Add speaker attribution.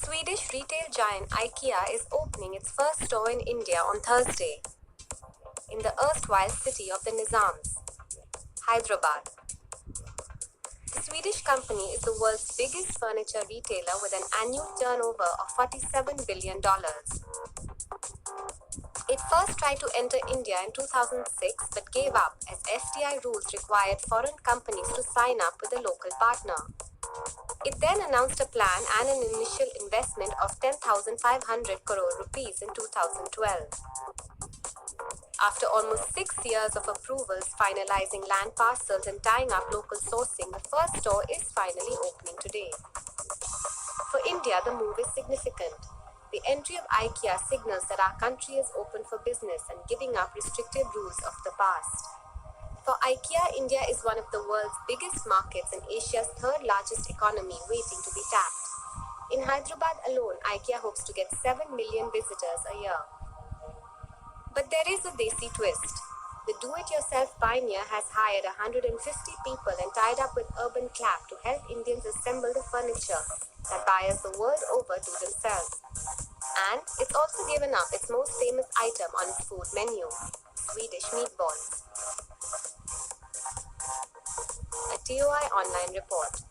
Speaker 1: Swedish retail giant IKEA is opening its first store in India on Thursday, in the erstwhile city of the Nizams, Hyderabad. The Swedish company is the world's biggest furniture retailer with an annual turnover of $47 billion. It first tried to enter India in 2006 but gave up as FDI rules required foreign companies to sign up with a local partner. It then announced a plan and an initial investment of 10,500 crore rupees in 2012. After almost 6 years of approvals, finalizing land parcels and tying up local sourcing, the first store is finally opening today. For India, the move is significant. The entry of IKEA signals that our country is open for business and giving up restrictive rules of the past. For IKEA, India is one of the world's biggest markets and Asia's third largest economy waiting to be tapped. In Hyderabad alone, IKEA hopes to get 7 million visitors a year. But there is a desi twist. The do-it-yourself pioneer has hired 150 people and tied up with Urban Clap to help Indians assemble the furniture that buyers the world over do themselves. And it's also given up its most famous item on its food menu, Swedish meatballs. A TOI online report.